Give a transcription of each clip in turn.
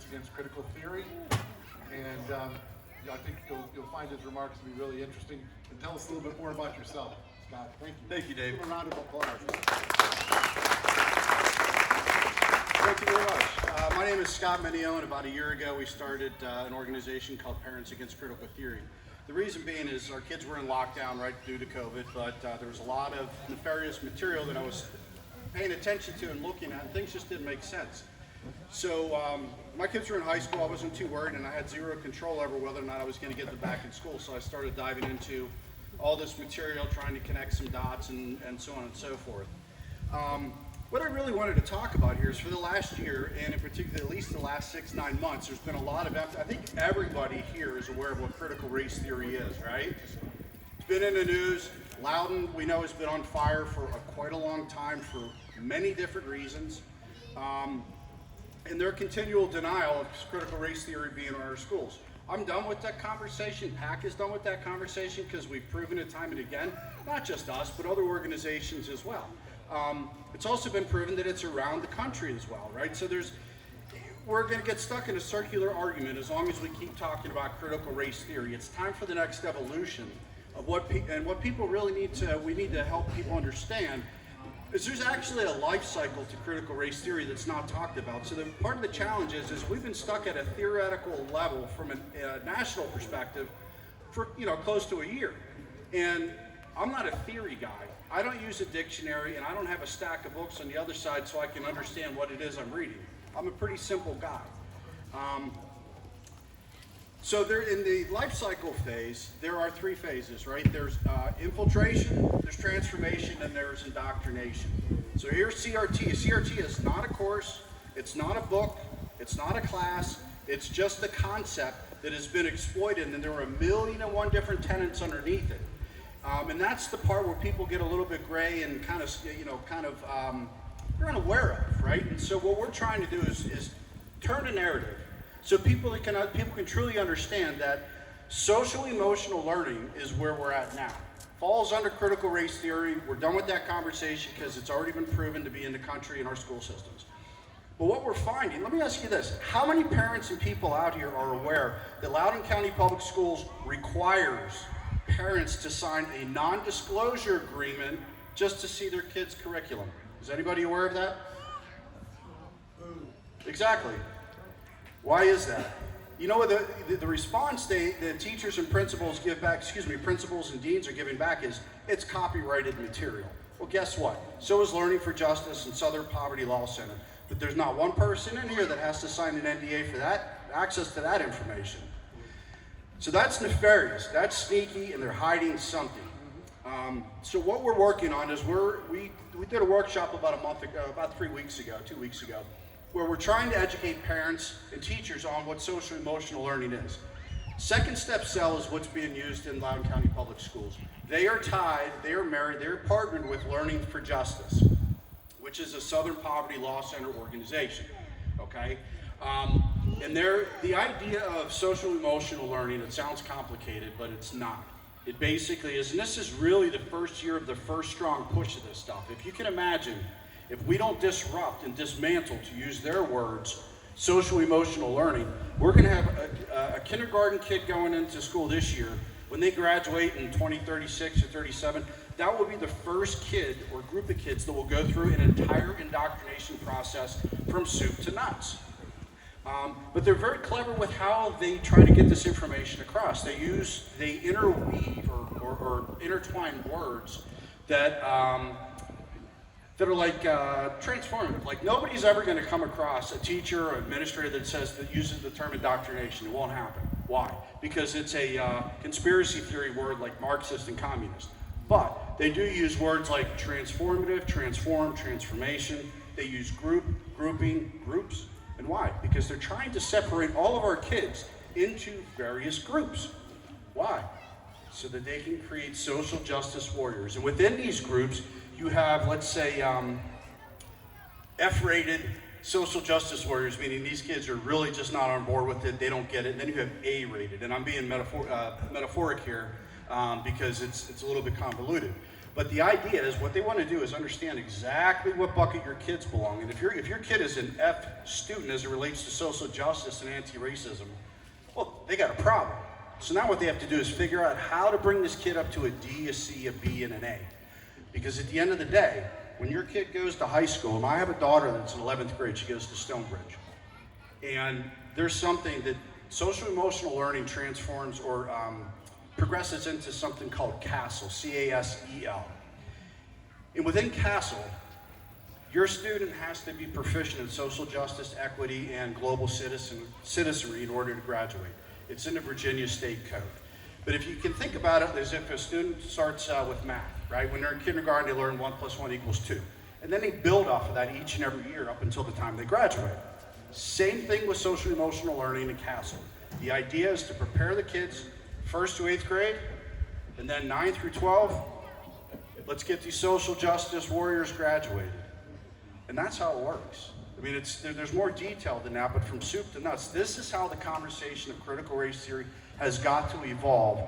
Parents Against Critical Theory. And I think you'll find his remarks to be really interesting. And tell us a little bit more about yourself, Scott. Thank you. Thank you, Dave. Give a round of applause. Thank you very much. My name is Scott Menio, and about a year ago we started an organization called Parents Against Critical Theory. The reason being is our kids were in lockdown right due to COVID, but there was a lot of nefarious material that I was paying attention to and looking at, and things just didn't make sense. So my kids were in high school, I wasn't too worried, and I had zero control over whether or not I was going to get them back in school, so I started diving into all this material, trying to connect some dots and so on and so forth. What I really wanted to talk about here is for the last year, and in particular at least the last 6-9 months, there's been a lot of emphasis. I think everybody here is aware of what critical race theory is, right? It's been in the news. Loudon, we know, has been on fire for quite a long time for many different reasons. And their continual denial of critical race theory being in our schools. I'm done with that conversation. PACT is done with that conversation because we've proven it time and again, not just us, but other organizations as well. It's also been proven that it's around the country as well, right? So we're going to get stuck in a circular argument as long as we keep talking about critical race theory. It's time for the next evolution of what people really need to help people understand is there's actually a life cycle to critical race theory that's not talked about. So part of the challenge is we've been stuck at a theoretical level from a national perspective for close to a year. And I'm not a theory guy. I don't use a dictionary, and I don't have a stack of books on the other side so I can understand what it is I'm reading. I'm a pretty simple guy. So in the life cycle phase, there are 3 phases, right? There's infiltration, there's transformation, and there's indoctrination. So here's CRT. CRT is not a course, it's not a book, it's not a class, it's just a concept that has been exploited, and there are 1,000,001 different tenets underneath it. And that's the part where people get a little bit gray and kind of they're unaware of, right? And so what we're trying to do is turn a narrative so people can truly understand that social emotional learning is where we're at now. Falls under critical race theory. We're done with that conversation because it's already been proven to be in the country in our school systems. But what we're finding, let me ask you this, how many parents and people out here are aware that Loudoun County Public Schools requires parents to sign a non-disclosure agreement just to see their kids' curriculum? Is anybody aware of that? Exactly. Why is that? You know what the response the teachers and principals give back, principals and deans are giving back is, it's copyrighted material. Well, guess what? So is Learning for Justice and Southern Poverty Law Center. But there's not one person in here that has to sign an NDA for that, access to that information. So that's nefarious, that's sneaky, and they're hiding something. So what we're working on is we did a workshop about 2 weeks ago, where we're trying to educate parents and teachers on what social emotional learning is. Second Step SEL is what's being used in Loudoun County Public Schools. They are tied, they are married, they're partnered with Learning for Justice, which is a Southern Poverty Law Center organization, okay? And the idea of social emotional learning, it sounds complicated, but it's not. It basically is, and this is really the first year of the first strong push of this stuff. If you can imagine, if we don't disrupt and dismantle, to use their words, social emotional learning, we're going to have a kindergarten kid going into school this year. When they graduate in 2036 or 37, that will be the first kid or group of kids that will go through an entire indoctrination process from soup to nuts. But they're very clever with how they try to get this information across. They interweave or intertwine words that are like transformative. Like nobody's ever going to come across a teacher or administrator that uses the term indoctrination. It won't happen. Why? Because it's a conspiracy theory word like Marxist and communist. But they do use words like transformative, transform, transformation. They use group, grouping, groups. And why? Because they're trying to separate all of our kids into various groups. Why? So that they can create social justice warriors. And within these groups, you have, let's say, F-rated social justice warriors, meaning these kids are really just not on board with it, they don't get it. And then you have A-rated, and I'm being metaphoric here because it's a little bit convoluted. But the idea is what they want to do is understand exactly what bucket your kids belong in. If your kid is an F student as it relates to social justice and anti-racism, well, they got a problem. So now what they have to do is figure out how to bring this kid up to a D, a C, a B, and an A. Because at the end of the day, when your kid goes to high school, and I have a daughter that's in 11th grade, she goes to Stonebridge. And there's something that social emotional learning transforms or progresses into something called CASEL, C-A-S-E-L. And within CASEL, your student has to be proficient in social justice, equity, and global citizenry in order to graduate. It's in the Virginia State Code. But if you can think about it as if a student starts with math, right? When they're in kindergarten, they learn 1 + 1 = 2. And then they build off of that each and every year up until the time they graduate. Same thing with social emotional learning in CASEL. The idea is to prepare the kids 1st to 8th grade, and then 9 through 12, let's get these social justice warriors graduated. And that's how it works. I mean, there's more detail than that, but from soup to nuts, this is how the conversation of critical race theory has got to evolve.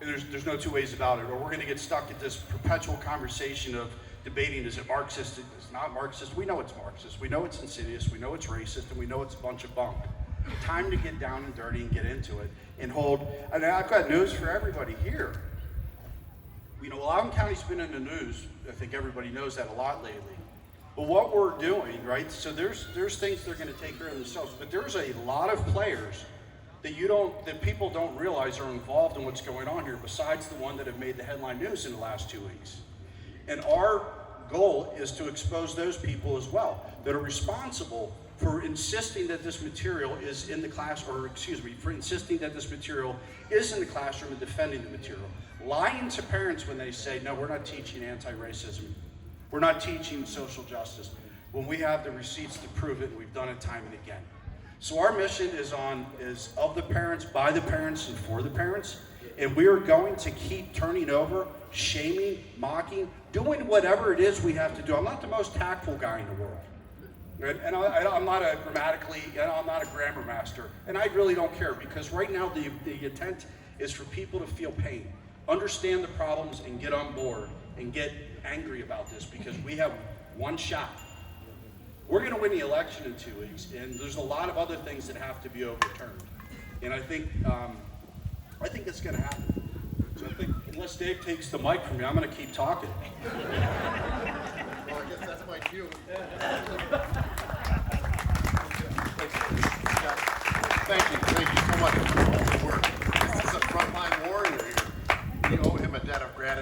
There's no two ways about it, or we're going to get stuck at this perpetual conversation of debating, is it Marxist, it's not Marxist. We know it's Marxist, we know it's insidious, we know it's racist, and we know it's a bunch of bunk. Time to get down and dirty and get into it and hold. And I've got news for everybody here. You know, Loudoun County's been in the news. I think everybody knows that a lot lately. But what we're doing, right? So there's things they're going to take care of themselves. But there's a lot of players that people don't realize are involved in what's going on here, besides the one that have made the headline news in the last 2 weeks. And our goal is to expose those people as well that are responsible for insisting that this material is in the class, or excuse me, for insisting that this material is in the classroom and defending the material. Lying to parents when they say, no, we're not teaching anti-racism. We're not teaching social justice, when we have the receipts to prove it, and we've done it time and again. So our mission is of the parents, by the parents, and for the parents. And we are going to keep turning over, shaming, mocking, doing whatever it is we have to do. I'm not the most tactful guy in the world. And I'm not I'm not a grammar master, and I really don't care, because right now the intent is for people to feel pain, understand the problems, and get on board and get angry about this, because we have one shot. We're going to win the election in 2 weeks, and there's a lot of other things that have to be overturned. And I think it's going to happen. So I think, unless Dave takes the mic from me, I'm going to keep talking. Well, I guess that's my cue. Thank you so much.